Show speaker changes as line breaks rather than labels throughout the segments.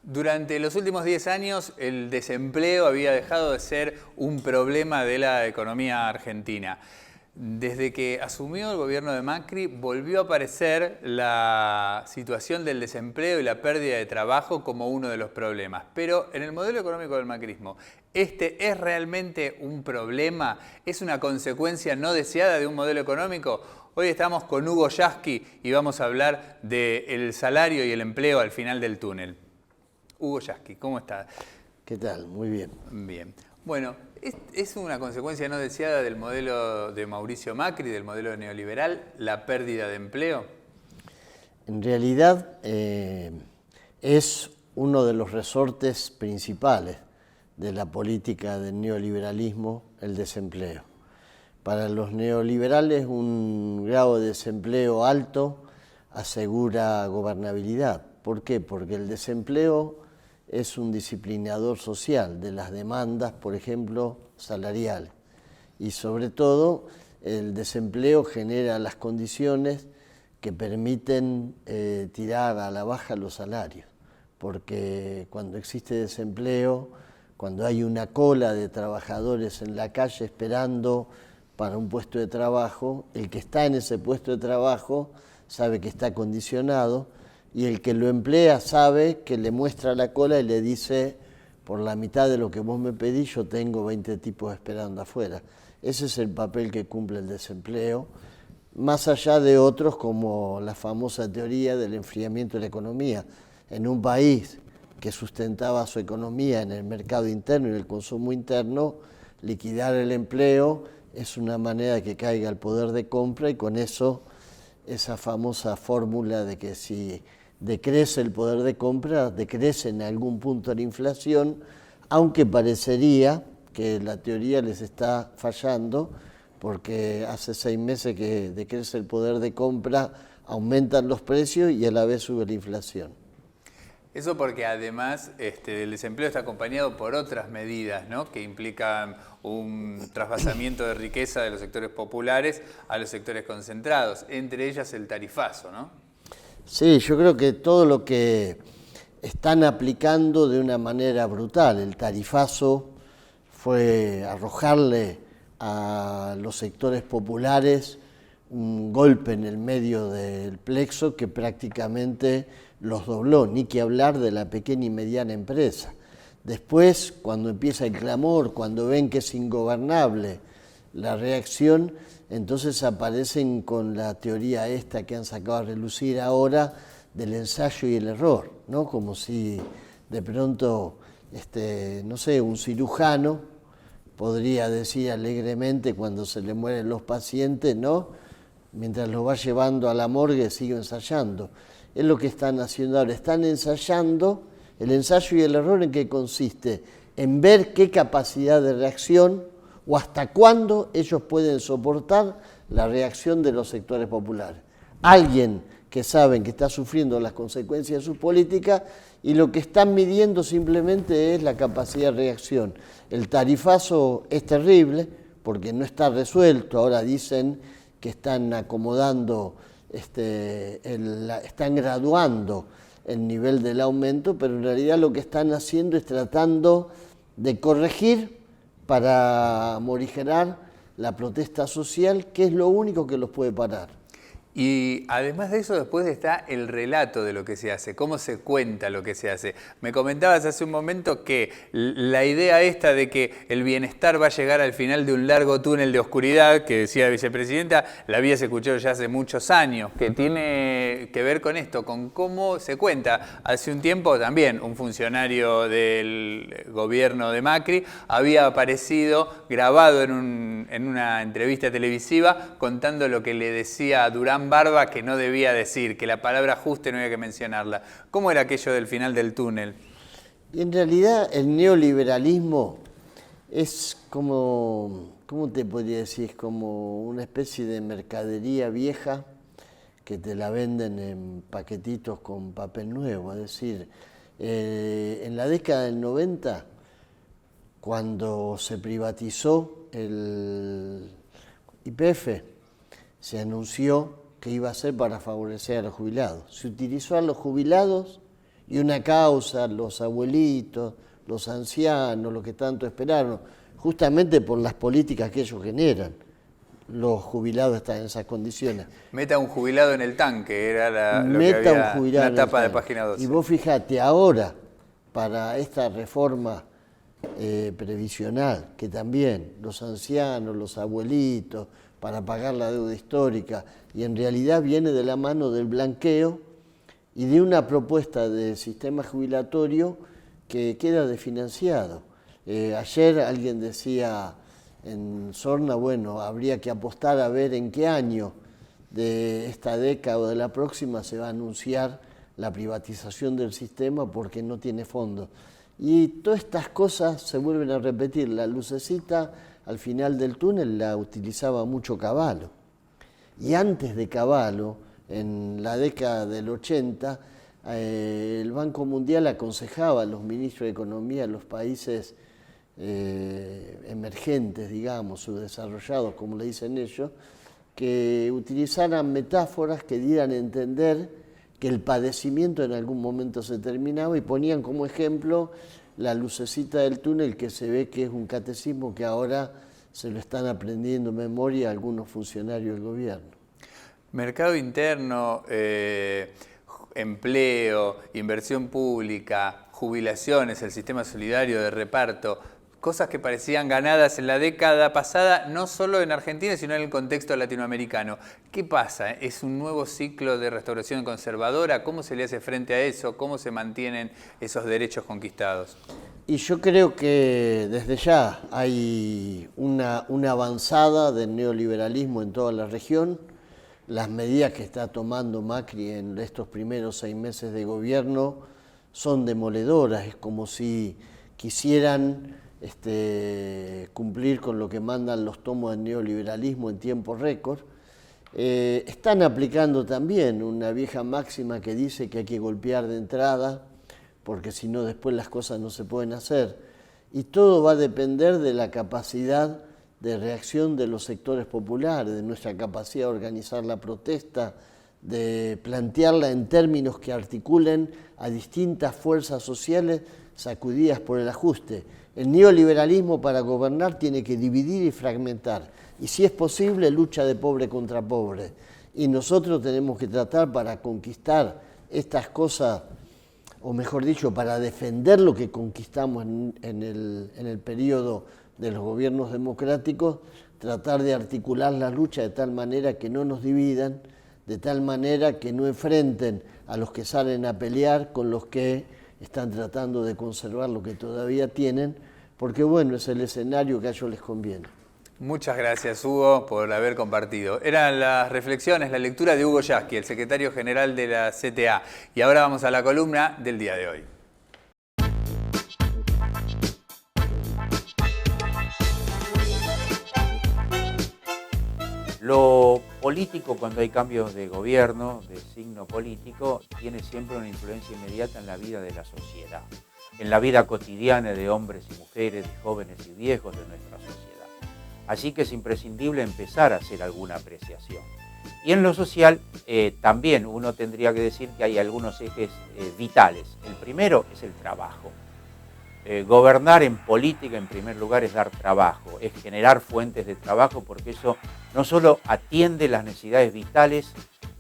Durante los últimos 10 años, el desempleo había dejado de ser un problema de la economía argentina. Desde que asumió el gobierno de Macri, volvió a aparecer la situación del desempleo y la pérdida de trabajo como uno de los problemas. Pero en el modelo económico del macrismo, ¿este es realmente un problema? ¿Es una consecuencia no deseada de un modelo económico? Hoy estamos con Hugo Yasky y vamos a hablar del salario y el empleo al final del túnel. Hugo Yasky, ¿cómo está?
¿Qué tal? Muy bien.
Bien. Bueno, ¿es una consecuencia no deseada del modelo de Mauricio Macri, del modelo neoliberal, la pérdida de empleo?
En realidad es uno de los resortes principales de la política del neoliberalismo, el desempleo. Para los neoliberales un grado de desempleo alto asegura gobernabilidad. ¿Por qué? Porque el desempleo es un disciplinador social de las demandas, por ejemplo, salariales. Y sobre todo, el desempleo genera las condiciones que permiten tirar a la baja los salarios. Porque cuando existe desempleo, cuando hay una cola de trabajadores en la calle esperando para un puesto de trabajo, el que está en ese puesto de trabajo sabe que está condicionado, y el que lo emplea sabe que le muestra la cola y le dice: por la mitad de lo que vos me pedís, yo tengo 20 tipos esperando afuera. Ese es el papel que cumple el desempleo, más allá de otros como la famosa teoría del enfriamiento de la economía. En un país que sustentaba su economía en el mercado interno y en el consumo interno, liquidar el empleo es una manera de que caiga el poder de compra, y con eso esa famosa fórmula de que si decrece el poder de compra, decrece en algún punto la inflación, aunque parecería que la teoría les está fallando, porque hace 6 meses que decrece el poder de compra, aumentan los precios y a la vez sube la inflación.
Eso porque además el desempleo está acompañado por otras medidas, ¿no?, que implican un trasvasamiento de riqueza de los sectores populares a los sectores concentrados, entre ellas el tarifazo, ¿no?
Sí, yo creo que todo lo que están aplicando de una manera brutal, el tarifazo fue arrojarle a los sectores populares un golpe en el medio del plexo que prácticamente los dobló, ni que hablar de la pequeña y mediana empresa. Después, cuando empieza el clamor, cuando ven que es ingobernable la reacción, entonces aparecen con la teoría esta que han sacado a relucir ahora del ensayo y el error, ¿no? Como si de pronto, no sé, un cirujano podría decir alegremente cuando se le mueren los pacientes, ¿no?, mientras lo va llevando a la morgue, sigue ensayando. Es lo que están haciendo ahora, están ensayando. El ensayo y el error, ¿en qué consiste? En ver qué capacidad de reacción o hasta cuándo ellos pueden soportar la reacción de los sectores populares. Alguien que saben que está sufriendo las consecuencias de su política, y lo que están midiendo simplemente es la capacidad de reacción. El tarifazo es terrible porque no está resuelto. Ahora dicen que están acomodando, están graduando el nivel del aumento, pero en realidad lo que están haciendo es tratando de corregir para morigerar la protesta social, que es lo único que los puede parar.
Y además de eso, después está el relato de lo que se hace, cómo se cuenta lo que se hace. Me comentabas hace un momento que la idea esta de que el bienestar va a llegar al final de un largo túnel de oscuridad, que decía la vicepresidenta, la habías escuchado ya hace muchos años, que tiene que ver con esto, con cómo se cuenta. Hace un tiempo también un funcionario del gobierno de Macri había aparecido grabado en una entrevista televisiva contando lo que le decía a Durán Barba que no debía decir, que la palabra ajuste no había que mencionarla. ¿Cómo era aquello del final del túnel?
Y en realidad el neoliberalismo es como, ¿cómo te podría decir? Es como una especie de mercadería vieja que te la venden en paquetitos con papel nuevo. Es decir, en la década del 90, cuando se privatizó el YPF, se anunció que iba a ser para favorecer a los jubilados. Se utilizó a los jubilados y una causa, los abuelitos, los ancianos, los que tanto esperaron, justamente por las políticas que ellos generan. Los jubilados están en esas condiciones.
Meta un jubilado en el tanque, era lo que
Meta un
había
jubilado
una
en el
tapa de
tanque.
Página 12.
Y vos fíjate, ahora, para esta reforma previsional, que también los ancianos, los abuelitos, para pagar la deuda histórica, y en realidad viene de la mano del blanqueo y de una propuesta de sistema jubilatorio que queda desfinanciado. Ayer alguien decía en Sorna, bueno, habría que apostar a ver en qué año de esta década o de la próxima se va a anunciar la privatización del sistema porque no tiene fondos. Y todas estas cosas se vuelven a repetir. La lucecita al final del túnel la utilizaba mucho Cavallo. Y antes de Cavallo, en la década del 80, el Banco Mundial aconsejaba a los ministros de Economía de los países emergentes, digamos, subdesarrollados, como le dicen ellos, que utilizaran metáforas que dieran a entender que el padecimiento en algún momento se terminaba y ponían como ejemplo la lucecita del túnel, que se ve que es un catecismo que ahora se lo están aprendiendo en memoria algunos funcionarios del gobierno.
Mercado interno, empleo, inversión pública, jubilaciones, el sistema solidario de reparto, cosas que parecían ganadas en la década pasada, no solo en Argentina, sino en el contexto latinoamericano. ¿Qué pasa? ¿Es un nuevo ciclo de restauración conservadora? ¿Cómo se le hace frente a eso? ¿Cómo se mantienen esos derechos conquistados?
Y yo creo que desde ya hay una avanzada del neoliberalismo en toda la región. Las medidas que está tomando Macri en estos primeros 6 meses de gobierno son demoledoras. Es como si quisieran cumplir con lo que mandan los tomos del neoliberalismo en tiempo récord. Están aplicando también una vieja máxima que dice que hay que golpear de entrada, porque si no después las cosas no se pueden hacer. Y todo va a depender de la capacidad de reacción de los sectores populares, de nuestra capacidad de organizar la protesta, de plantearla en términos que articulen a distintas fuerzas sociales sacudidas por el ajuste. El neoliberalismo para gobernar tiene que dividir y fragmentar, y si es posible lucha de pobre contra pobre. Y nosotros tenemos que tratar para conquistar estas cosas, o mejor dicho, para defender lo que conquistamos en el periodo de los gobiernos democráticos, tratar de articular la lucha de tal manera que no nos dividan, de tal manera que no enfrenten a los que salen a pelear con los que están tratando de conservar lo que todavía tienen, porque bueno, es el escenario que a ellos les conviene.
Muchas gracias, Hugo, por haber compartido. Eran las reflexiones, la lectura de Hugo Yasky, el secretario general de la CTA. Y ahora vamos a la columna del día de hoy.
Lo político, cuando hay cambios de gobierno, de signo político, tiene siempre una influencia inmediata en la vida de la sociedad, en la vida cotidiana de hombres y mujeres, de jóvenes y viejos de nuestra sociedad. Así que es imprescindible empezar a hacer alguna apreciación. Y en lo social también uno tendría que decir que hay algunos ejes vitales. El primero es el trabajo. Gobernar en política, en primer lugar, es dar trabajo, es generar fuentes de trabajo, porque eso no solo atiende las necesidades vitales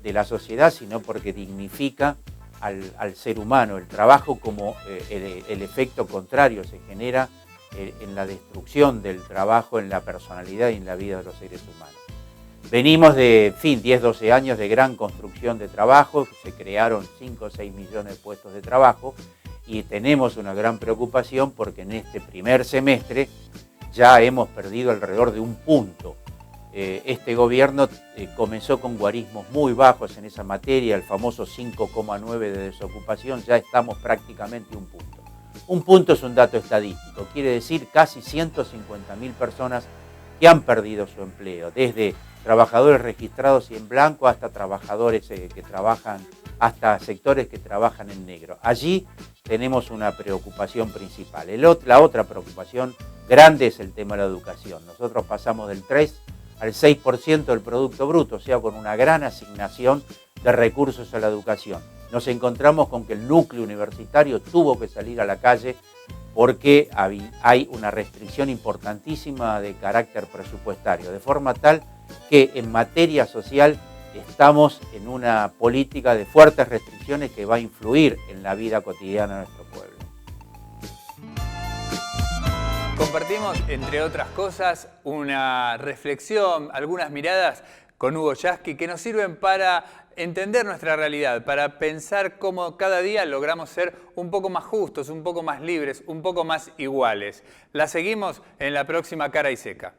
de la sociedad, sino porque dignifica al ser humano. El trabajo, como el efecto contrario se genera en la destrucción del trabajo, en la personalidad y en la vida de los seres humanos. Venimos de 10, 12 años de gran construcción de trabajo, se crearon 5 o 6 millones de puestos de trabajo, y tenemos una gran preocupación porque en este primer semestre ya hemos perdido alrededor de 1 punto. Este gobierno comenzó con guarismos muy bajos en esa materia, el famoso 5,9 de desocupación, ya estamos prácticamente 1 punto. 1 punto es un dato estadístico, quiere decir casi 150.000 personas que han perdido su empleo, desde trabajadores registrados y en blanco hasta trabajadores que trabajan, hasta sectores que trabajan en negro. Allí tenemos una preocupación principal. La otra preocupación grande es el tema de la educación. Nosotros pasamos del 3 al 6% del Producto Bruto, o sea, con una gran asignación de recursos a la educación. nos encontramos con que el núcleo universitario tuvo que salir a la calle porque hay una restricción importantísima de carácter presupuestario, de forma tal que en materia social estamos en una política de fuertes restricciones que va a influir en la vida cotidiana de nuestro pueblo.
Compartimos, entre otras cosas, una reflexión, algunas miradas con Hugo Yasky que nos sirven para entender nuestra realidad, para pensar cómo cada día logramos ser un poco más justos, un poco más libres, un poco más iguales. La seguimos en la próxima Cara y Seca.